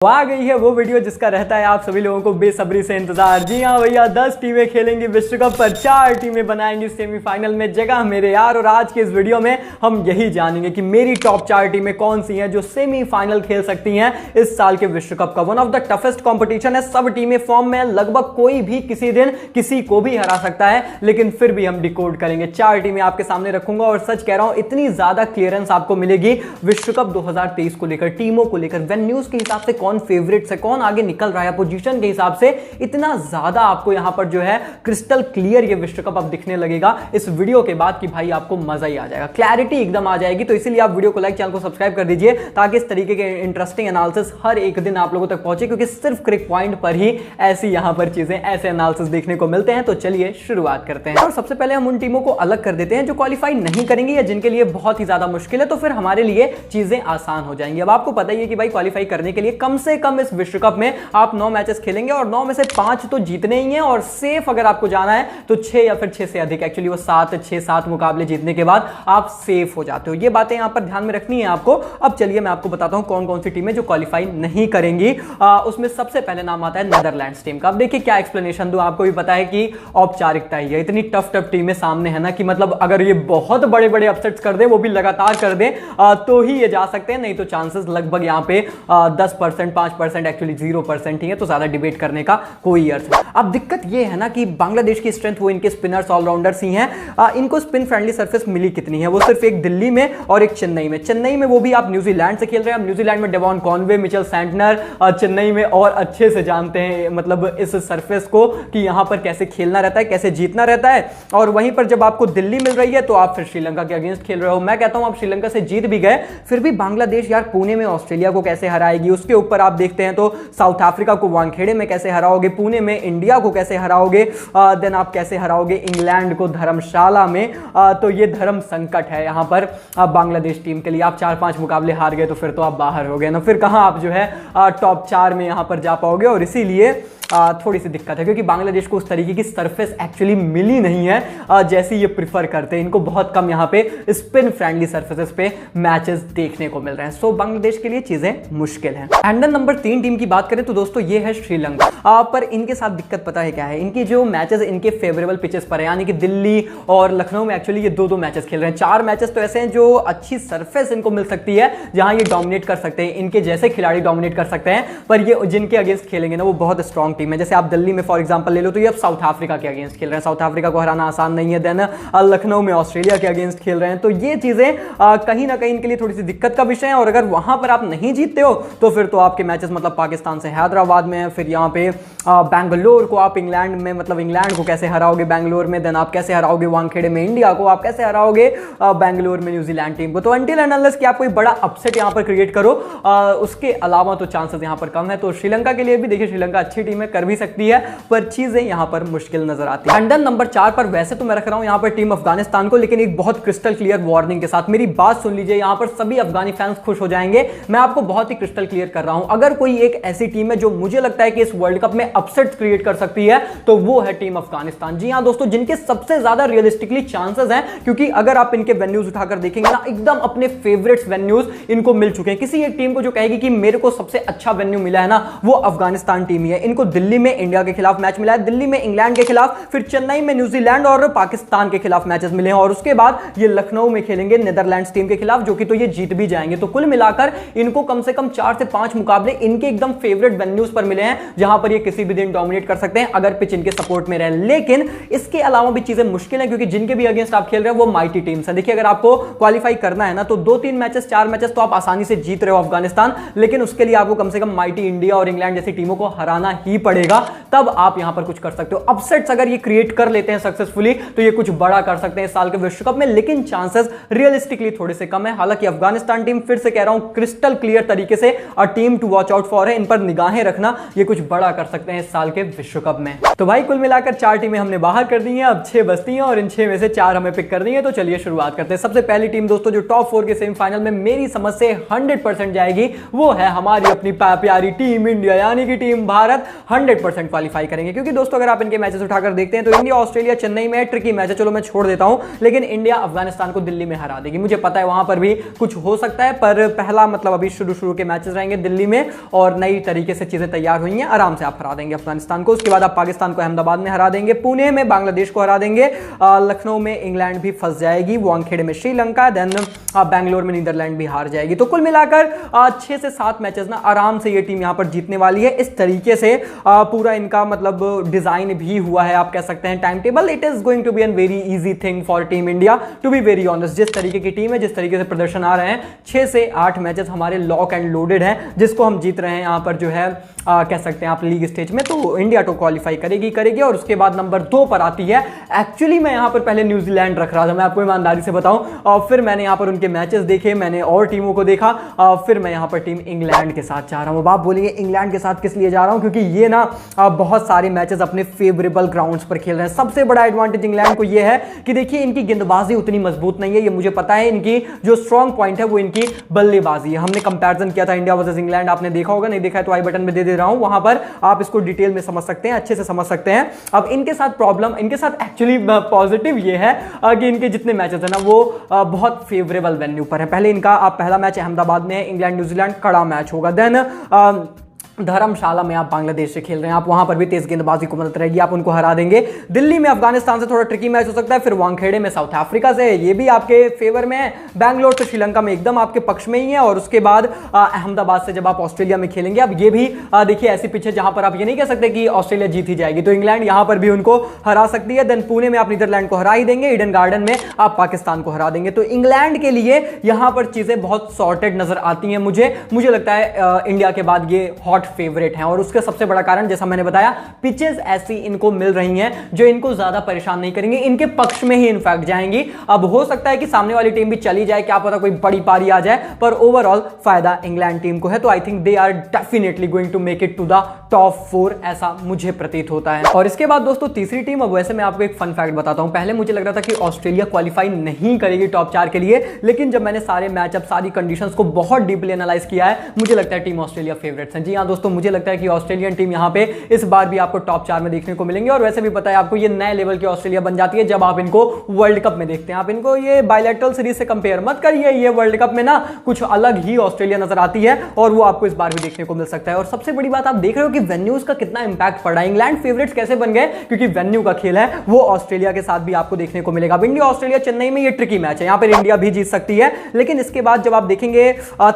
तो आ गई है वो वीडियो जिसका रहता है आप सभी लोगों को बेसब्री से इंतजार। जी हाँ भैया, 10 टीमें खेलेंगी विश्व कप पर, 4 टीमें बनाएंगी सेमीफाइनल में जगह मेरे यार। और आज के इस वीडियो में हम यही जानेंगे कि मेरी टॉप 4 टीमें कौन सी हैं जो सेमीफाइनल खेल सकती हैं इस साल के विश्व कप का। One of the toughest competition है, सब टीमें फॉर्म में, लगभग कोई भी किसी दिन किसी को भी हरा सकता है, लेकिन फिर भी हम डिकोड करेंगे। 4 टीमें आपके सामने रखूंगा और सच कह रहा हूं, इतनी ज्यादा क्लियरेंस आपको मिलेगी विश्व कप 2023 को लेकर, टीमों को लेकर, वेन्यूज के हिसाब से कौन फेवरेट्स है, कौन आगे निकल रहा है, पोजीशन के हिसाब से इतना ज्यादा आपको यहां पर जो है क्रिस्टल क्लियर ये विश्व कप अब दिखने लगेगा इस वीडियो के बाद कि भाई आपको मजा ही आ जाएगा, क्लैरिटी एकदम आ जाएगी। तो इसीलिए आप वीडियो को लाइक, चैनल को सब्सक्राइब कर दीजिए ताकि इस तरीके के इंटरेस्टिंग एनालिसिस हर एक दिन आप लोगों तक पहुंचे, क्योंकि सिर्फ क्रिक पॉइंट पर ही ऐसी यहां पर चीजें, ऐसे एनालिसिस देखने को मिलते हैं। तो चलिए शुरुआत करते हैं और सबसे पहले हम उन टीमों को अलग कर देते हैं जो क्वालिफाई नहीं करेंगी या जिनके लिए बहुत ही ज्यादा मुश्किल है, तो फिर हमारे लिए चीजें आसान हो जाएंगी। अब आपको पता ही है कि भाई क्वालिफाई करने के लिए कम से कम इस विश्व कप में आप 9 मैचेस खेलेंगे और 9 में से 5 तो जीतने ही हैं, और सेफ अगर आपको जाना है तो 6 या फिर 6 से अधिक, एक्चुअली वो 6-7 मुकाबले जीतने के बाद आप सेफ हो जाते हो। ये बातें यहां पर ध्यान में रखनी है आपको। अब चलिए मैं आपको बताता हूं कौन कौन सी टीमें जो क्वालिफाई नहीं करेंगी। उसमें सबसे पहले नाम आता है नेदरलैंड्स टीम का। अब देखिए क्या एक्सप्लेनेशन दूं, आपको भी पता है कि औपचारिकता ही है, इतनी टफ टीमें सामने है ना कि मतलब अगर ये बहुत बड़े बड़े अपसेट्स कर दे, वो भी लगातार कर दे, तो ही ये जा सकते हैं, नहीं तो चांसेस लगभग यहां पे 10%, 5%, एक्चुअली 0% ही है, तो ज्यादा डिबेट करने का कोई अर्थ नहीं। अब दिक्कत ये है ना कि बांग्लादेश की स्ट्रेंथ वो इनके स्पिनर्स, ऑलराउंडर्स ही हैं। इनको स्पिन फ्रेंडली सरफेस मिली कितनी है, वो सिर्फ एक दिल्ली में और एक चेन्नई में। चेन्नई में वो भी आप न्यूजीलैंड से खेल रहे हैं, न्यूजीलैंड में Devon Conway, Mitchell Santner, Chennai में और अच्छे से जानते हैं मतलब इस सरफेस को कि यहां पर कैसे खेलना रहता है, कैसे जीतना रहता है। और वहीं पर जब आपको दिल्ली मिल रही है तो आप फिर श्रीलंका के अगेंस्ट खेल रहे हो। मैं कहता हूं आप श्रीलंका से जीत भी गए, फिर भी बांग्लादेश यार पुणे में ऑस्ट्रेलिया को कैसे हराएगी, उसके ऊपर आप देखते हैं तो साउथ अफ्रीका को वानखेड़े में कैसे हराओगे, पुणे में इंडिया को कैसे हराओगे, देन आप कैसे हराओगे इंग्लैंड को धर्मशाला में। तो ये धर्म संकट है यहां पर बांग्लादेश टीम के लिए। आप 4-5 मुकाबले हार गए तो फिर तो आप बाहर हो गए ना, फिर कहां आप जो है टॉप 4 में यहां पर जा पाओगे। और इसीलिए थोड़ी सी दिक्कत है, क्योंकि बांग्लादेश को उस तरीके की सरफेस एक्चुअली मिली नहीं है जैसी ये प्रिफर करते हैं। इनको बहुत कम यहां पे स्पिन फ्रेंडली सरफेसेस पे मैचेस देखने को मिल रहे हैं, सो बांग्लादेश के लिए चीजें मुश्किल हैं। एंड नंबर 3 टीम की बात करें तो दोस्तों ये है श्रीलंका। पर इनके साथ दिक्कत पता है क्या है, इनकी जो मैचेस इनके फेवरेबल पिचेस पर है, यानी कि दिल्ली और लखनऊ में एक्चुअली ये 2-2 मैचेस खेल रहे हैं। 4 मैचेस तो ऐसे हैं जो अच्छी सरफेस इनको मिल सकती है जहां ये डोमिनेट कर सकते हैं, इनके जैसे खिलाड़ी डोमिनेट कर सकते हैं। पर ये जिनके अगेंस्ट खेलेंगे ना वो बहुत स्ट्रॉन्ग टीम है। जैसे आप दिल्ली में फॉर एग्जांपल ले लो तो ये अब साउथ अफ्रीका के अगेंस्ट खेल रहे हैं, साउथ अफ्रीका को हराना आसान नहीं है। देन लखनऊ में ऑस्ट्रेलिया के अगेंस्ट खेल रहे हैं, तो ये चीजें कहीं ना कहीं इनके लिए थोड़ी सी दिक्कत का विषय है। और अगर वहां पर आप नहीं जीतते हो तो फिर तो आपके मैचेस मतलब पाकिस्तान से हैदराबाद में है, फिर यहाँ पे बैंगलोर को आप इंग्लैंड में, मतलब इंग्लैंड को कैसे हराओगे बैंगलोर में, देन आप कैसे हराओगे वानखेड़े में इंडिया को, आप कैसे हराओगे बैंगलोर में न्यूजीलैंड टीम को। तो अनटिल एंड अनलेस कि आप कोई बड़ा अपसेट यहां पर क्रिएट करो, उसके अलावा तो चांसेस यहां पर कम है। तो श्रीलंका के लिए भी देखिए, श्रीलंका अच्छी टीम है, कर भी सकती है, पर चीजें यहां पर मुश्किल नजर आती है। अंडर नंबर 4 पर वैसे तो मैं रख रहा हूं यहां पर टीम अफगानिस्तान को, लेकिन एक बहुत क्रिस्टल क्लियर वार्निंग के साथ। मेरी बात सुन लीजिए, यहां पर सभी अफगानी फैंस खुश हो जाएंगे। मैं आपको बहुत ही क्रिस्टल क्लियर कर रहा हूं, अगर कोई एक ऐसी टीम है जो मुझे लगता है कि इस वर्ल्ड कप में अपसेट क्रिएट कर सकती है तो वो है टीम अफगानिस्तान। जी हां दोस्तों, जिनके सबसे ज्यादा रियलिस्टिकली चांसेस हैं, क्योंकि अगर आप इनके वेन्यूज उठाकर देखेंगे ना, एकदम अपने फेवरेट्स वेन्यूज इनको मिल चुके हैं। किसी एक टीम को जो कहेगी कि मेरे को सबसे अच्छा वेन्यू मिला है ना, वो अफगानिस्तान टीम ही है। इनको दिल्ली में इंडिया के खिलाफ मैच मिला है, दिल्ली में इंग्लैंड के खिलाफ, फिर चेन्नई में न्यूजीलैंड और पाकिस्तान के खिलाफ मैचेस मिले हैं, और उसके बाद ये लखनऊ में खेलेंगे नीदरलैंड्स टीम के खिलाफ, जो कि तो ये जीत भी जाएंगे। तो कुल मिलाकर इनको कम से कम 4 से 5 मुकाबले इनके एकदम फेवरेट वेन्यूज पर मिले हैं, जहां पर ये किसी भी दिन डोमिनेट कर सकते हैं अगर पिच इनके सपोर्ट में रहे। लेकिन इसके अलावा भी चीजें मुश्किल है, क्योंकि जिनके भी अगेंस्ट आप खेल रहे हो वो माइटी टीम्स हैं। देखिए, अगर आपको क्वालिफाई करना है ना तो 2-3 मैचेस, 4 मैचेस तो आप आसानी से जीत रहे हो अफगानिस्तान, लेकिन उसके लिए आपको कम से कम माइटी इंडिया और इंग्लैंड जैसी टीमों को हराना ही पड़ेगा, तब आप यहां पर कुछ कर सकते हो। अपसेट्स अगर ये क्रिएट कर लेते हैं सक्सेसफुली तो ये कुछ बड़ा कर सकते हैं इस साल के विश्व कप में, लेकिन चांसेस रियलिस्टिकली थोड़े से कम है। हालांकि अफगानिस्तान टीम, फिर से कह रहा हूं, क्रिस्टल क्लियर तरीके से a team to watch out for है, इन पर निगाहें रखना, ये कुछ बड़ा कर सकते हैं इस साल के विश्व कप में। तो भाई कुल मिलाकर 4 टीमें हमने बाहर कर दी हैं, अब 6 बचती हैं और इन 6 में से 4 हमें पिक कर दी हैं। तो चलिए शुरुआत करते हैं। सबसे पहली टीम दोस्तों जो टॉप 4 के सेमीफाइनल में मेरी समझ से 100% जाएगी, वो है हमारी अपनी प्यारी टीम इंडिया, यानी कि टीम भारत। 100% क्वालिफाई करेंगे। क्योंकि दोस्तों अगर आप इनके मैचेस उठाकर देखते हैं तो इंडिया ऑस्ट्रेलिया चेन्नई में ट्रिकी मैच है, चलो मैं छोड़ देता हूं, लेकिन इंडिया अफगानिस्तान को दिल्ली में हरा देगी। मुझे पता है वहां पर भी कुछ हो सकता है, पर पहला मतलब अभी शुरू के मैचेस रहेंगे दिल्ली में और नई तरीके से चीजें तैयार हुई हैं, आराम से आप हरा देंगे अफगानिस्तान को। उसके बाद आप पाकिस्तान को अहमदाबाद में हरा देंगे, पुणे में बांग्लादेश को हरा देंगे, लखनऊ में इंग्लैंड भी फंस जाएगी, वानखेड़े में श्रीलंका, देन बैंगलोर में नीदरलैंड भी हार जाएगी। तो कुल मिलाकर 6 से 7 मैचेस ना आराम से ये टीम यहां पर जीतने वाली है। इस तरीके से पूरा इनका मतलब डिजाइन भी हुआ है, आप कह सकते हैं time table. It is going to be an very easy thing for team India to be very honest. जिस तरीके की टीम है, जिस तरीके से प्रदर्शन आ रहे हैं, 6 से 8 मैचेस हमारे लॉक एंड लोडेड हैं, जिसको हम जीत रहे हैं यहां पर जो है कह सकते हैं आप लीग स्टेज में। तो इंडिया तो क्वालिफाई करेगी। और उसके बाद नंबर 2 पर आती है, एक्चुअली मैं यहां पर पहले न्यूजीलैंड रख रहा था, मैं आपको ईमानदारी से बताऊं, और फिर मैंने यहां पर उनके मैचेस देखे, मैंने और टीमों को देखा, फिर मैं यहां पर टीम इंग्लैंड के साथ जा रहा हूं। अब आप बोलेंगे इंग्लैंड के साथ किस लिए जा रहा हूं, क्योंकि ये ना बहुत सारे मैचेस अपने फेवरेबल ग्राउंड्स पर खेल रहे हैं। सबसे बड़ा एडवांटेज इंग्लैंड को यह है कि देखिए इनकी गेंदबाजी उतनी मजबूत नहीं है, ये मुझे पता है। इनकी जो स्ट्रॉन्ग पॉइंट है वो इनकी बल्लेबाजी है। हमने कंपैरिजन किया था इंडिया वर्सेस इंग्लैंड, आपने देखा होगा, नहीं देखा है तो आई बटन में दे रहा हूं, वहां पर आप इसको डिटेल में समझ सकते हैं, अच्छे से समझ सकते हैं। अब इनके साथ प्रॉब्लम, इनके साथ एक्चुअली पॉजिटिव ये है कि इनके जितने मैचेस हैं ना वो बहुत फेवरेबल वेन्यू पर है। पहले इनका पहला मैच अहमदाबाद में है, इंग्लैंड न्यूजीलैंड कड़ा मैच होगा। देन धर्मशाला में आप बांग्लादेश से खेल रहे हैं, आप वहां पर भी तेज गेंदबाजी को मदद रहेगी, आप उनको हरा देंगे। दिल्ली में अफगानिस्तान से थोड़ा ट्रिकी मैच हो सकता है, फिर वानखेड़े में साउथ अफ्रीका से, ये भी आपके फेवर में है। बैंगलोर तो श्रीलंका में एकदम आपके पक्ष में ही है। और उसके बाद अहमदाबाद से जब आप ऑस्ट्रेलिया में खेलेंगे, अब ये भी देखिए ऐसी पिच है जहां पर आप ये नहीं कह सकते कि ऑस्ट्रेलिया जीत ही जाएगी, तो इंग्लैंड यहां पर भी उनको हरा सकती है। देन पुणे में आप नीदरलैंड को हरा ही देंगे, ईडन गार्डन में आप पाकिस्तान को हरा देंगे। तो इंग्लैंड के लिए यहां पर चीजें बहुत सॉर्टेड नजर आती हैं। मुझे लगता है इंडिया के बाद ये हॉट फेवरेट है। और उसका सबसे बड़ा कारण जैसा मैंने बताया, पिचेस ऐसी इनको मिल रही हैं जो इनको ज्यादा परेशान नहीं करेंगे, इनके पक्ष में ही इनफैक्ट जाएंगी। अब हो सकता है कि सामने वाली टीम भी चली जाए, क्या पता कोई बड़ी पारी आ जाए, पर ओवरऑल फायदा इंग्लैंड टीम को है। तो I think they are definitely going to make it to the top 4, ऐसा मुझे प्रतीत होता है। और इसके बाद दोस्तों तीसरी टीम, अब वैसे मैं आपको एक फन फैक्ट बताता हूं। पहले मुझे लग रहा था कि ऑस्ट्रेलिया क्वालिफाई नहीं करेगी टॉप 4 के लिए, लेकिन जब मैंने सारे मैचअप, सारी कंडीशंस को बहुत डीपली एनालाइज किया है, मुझे लगता है टीम ऑस्ट्रेलिया फेवरेट्स हैं। जी हां दोस्तों, मुझे लगता है कि ऑस्ट्रेलियन टीम यहां पे इस बार भी आपको टॉप 4 में देखने को मिलेंगे। और वैसे भी पता है आपको, ये नए लेवल की ऑस्ट्रेलिया बन जाती है जब आप इनको वर्ल्ड कप में देखते हैं। आप इनको ये बायलैटरल सीरीज से कंपेयर मत करिए, ये वर्ल्ड कप में ना कुछ अलग ही ऑस्ट्रेलिया नजर आती है, और वो आपको इस बार भी देखने को मिल सकता है। और सबसे बड़ी बात आप देख रहे हो कि वेन्यूज का कितना इंपैक्ट पड़ रहा है। इंग्लैंड फेवरेट्स कैसे बन गए, क्योंकि वेन्यू का खेल है, वो ऑस्ट्रेलिया के साथ भी आपको देखने को मिलेगा। इंडिया ऑस्ट्रेलिया चेन्नई में ये ट्रिकी मैच है, यहां पर इंडिया भी जीत सकती है। लेकिन इसके बाद जब आप देखेंगे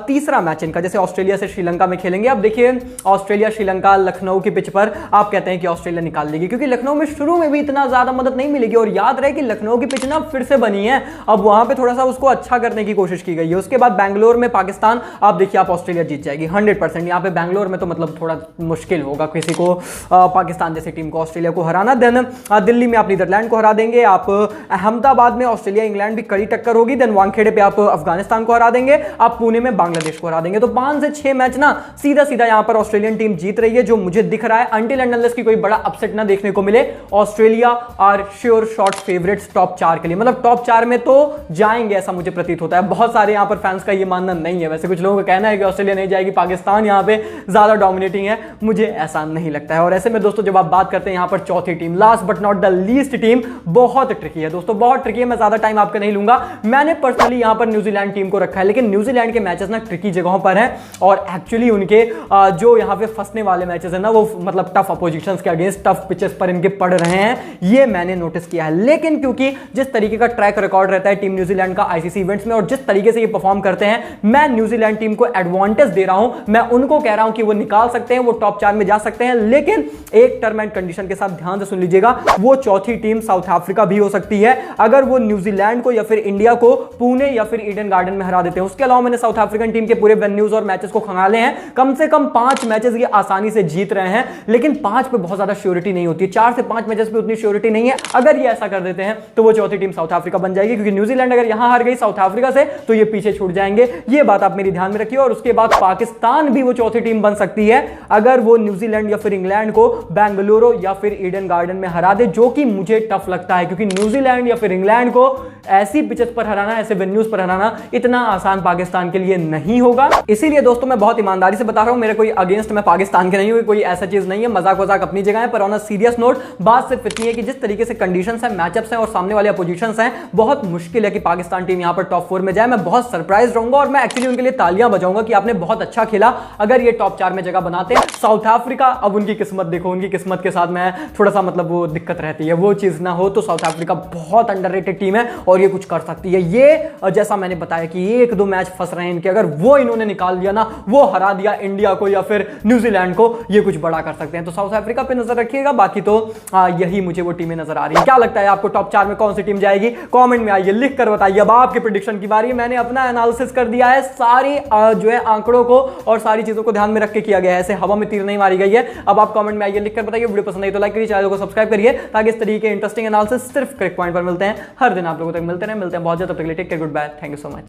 तीसरा मैच इनका, जैसे ऑस्ट्रेलिया से श्रीलंका में खेलेंगे, अब देखिए ऑस्ट्रेलिया श्रीलंका लखनऊ की पिच पर आप कहते हैं कि ऑस्ट्रेलिया निकाल लेगी, क्योंकि लखनऊ में शुरू में भी इतना ज्यादा मदद नहीं मिलेगी। और याद रहे कि लखनऊ की पिच ना फिर से बनी है, अब वहां पे थोड़ा सा उसको अच्छा करने की कोशिश की गई है। उसके बाद बैंगलोर में पाकिस्तान, आप देखिए आप ऑस्ट्रेलिया जीत जाएगी 100%। यहां पे बैंगलोर में तो मतलब थोड़ा मुश्किल होगा किसी को पाकिस्तान जैसी टीम को ऑस्ट्रेलिया को हराना। देन दिल्ली में आप नीदरलैंड को हरा देंगे, आप अहमदाबाद में ऑस्ट्रेलिया इंग्लैंड भी कड़ी टक्कर होगी। देन वानखेड़े पे आप अफगानिस्तान को हरा देंगे, आप पुणे में बांग्लादेश को हरा देंगे। तो 5 से 6 मैच ना सीधा सीधा यहां पर ऑस्ट्रेलियन टीम जीत रही है, जो मुझे दिख रहा है। अंटिल एंड अनलेस की कोई बड़ा अपसेट ना देखने को मिले, Australia are sure shot favourites top 4 के लिए। मतलब टॉप 4 में तो जाएंगे ऐसा मुझे प्रतीत होता है। बहुत सारे यहां पर फैंस का ये मानना नहीं है, वैसे कुछ लोगों का कहना है कि ऑस्ट्रेलिया नहीं जाएगी, पाकिस्तान यहां पे ज्यादा डोमिनेटिंग है। मुझे ऐसा नहीं लगता है। और ऐसे में दोस्तों जब आप बात करते हैं यहां पर चौथी team, last but not the least team, बहुत ट्रिकी है दोस्तों, बहुत ट्रिकी है। मैं ज्यादा टाइम आपका नहीं लूंगा। मैंने पर्सनली यहां पर न्यूजीलैंड टीम को रखा है, लेकिन न्यूजीलैंड के मैचेस ना ट्रिकी जगहों पर हैं, और एक्चुअली उनके जो यहां पे फंसने वाले मैचेस है ना, वो मतलब टफ अपोजिशंस के अगेंस्ट टफ पिचेस पर इनके पड़ रहे हैं, ये मैंने नोटिस किया है। लेकिन क्योंकि जिस तरीके का ट्रैक रिकॉर्ड रहता है टीम न्यूजीलैंड का आईसीसी इवेंट्स में, और जिस तरीके से ये परफॉर्म करते हैं, मैं न्यूजीलैंड टीम को एडवांटेज दे रहा हूं। मैं उनको कह रहा हूं कि वो निकाल सकते हैं, वो टॉप 4 में जा सकते हैं। लेकिन एक टर्म एंड कंडीशन के साथ ध्यान से सुन लीजिएगा, वो चौथी टीम साउथ अफ्रीका भी हो सकती है, अगर वो न्यूजीलैंड को या फिर इंडिया को पुणे या फिर ईडन गार्डन में हरा देते हैं। उसके अलावा मैंने साउथ अफ्रीकन टीम के पूरे वेन्यूज और मैचेस को खंगाले हैं, कम से कम 5 मैचेस ये आसानी से जीत रहे हैं। लेकिन 5 पे बहुत ज्यादा श्योरिटी नहीं होती है, 4 से 5 मैचेस पे उतनी श्योरिटी नहीं है। अगर ये ऐसा कर देते हैं तो वो चौथी टीम साउथ अफ्रीका बन जाएगी, क्योंकि न्यूजीलैंड अगर यहां हार गई साउथ अफ्रीका से तो ये पीछे छूट जाएंगे। ये बात आप मेरी ध्यान में रखिए। और उसके बाद पाकिस्तान भी वो चौथी टीम बन सकती है, अगर वो न्यूजीलैंड या फिर इंग्लैंड को बेंगलुरु या फिर ईडन गार्डन में हरा दे, जो कि मुझे टफ लगता है, क्योंकि न्यूजीलैंड या फिर इंग्लैंड को ऐसी पिचेस पर हराना, ऐसे वेन्यूज पर हराना इतना आसान पाकिस्तान के लिए नहीं होगा। इसीलिए दोस्तों मैं बहुत ईमानदारी से बता रहा हूं, मेरे कोई अगेंस्ट मैं पाकिस्तान के नहीं हूँ, कोई ऐसा चीज नहीं है, मजाक वजाक अपनी जगह है। पर ऑन अ सीरियस नोट बात सिर्फ इतनी है कि जिस तरीके से कंडीशंस हैं, मैचअप्स हैं और सामने वाले अपोजिशंस हैं, बहुत मुश्किल है कि पाकिस्तान टीम यहां पर टॉप 4 में जाए। मैं बहुत सरप्राइज रहूंगा और मैं एक्चुअली उनके लिए तालियां बजाऊंगा कि आपने बहुत अच्छा खेला अगर ये टॉप 4 में जगह बनाते हैं। साउथ अफ्रीका, अब उनकी किस्मत देखो, उनकी किस्मत के साथ मैं थोड़ा सा मतलब वो दिक्कत रहती है, वो चीज ना हो तो साउथ अफ्रीका बहुत अंडररेटेड टीम है और ये कुछ कर सकती है। ये जैसा मैंने बताया कि 1-2 मैच फंस रहे हैं इनके, अगर वो इन्होंने निकाल दिया ना, वो हरा दिया इंडिया को या फिर न्यूजीलैंड को, ये कुछ बड़ा कर सकते हैं। तो साउथ अफ्रीका पे नजर रखिएगा, बाकी तो यही मुझे वो टीमें नजर आ रही है। क्या लगता है आपको टॉप 4 में कौन सी टीम जाएगी? कमेंट में आइए, लिख कर बताइए। अब आपके प्रेडिक्शन की बारी है। मैंने अपना एनालिसिस कर दिया है, सारी जो है आंकड़ों को और सारी चीजों को ध्यान में रख के किया गया है, ऐसे हवा में तीर नहीं मारी गई है। अब आप कमेंट में आइए, लिख कर बताइए। वीडियो पसंद आई तो लाइक करिए, चैनल को सब्सक्राइब करिए ताकि इस तरीके के इंटरेस्टिंग एनालिसिस सिर्फ करेक्ट पॉइंट पर मिलते हैं, हर दिन आप लोगों तक मिलते हैं बहुत ज्यादा। तब तक के लिए take care, good bye, thank you so much.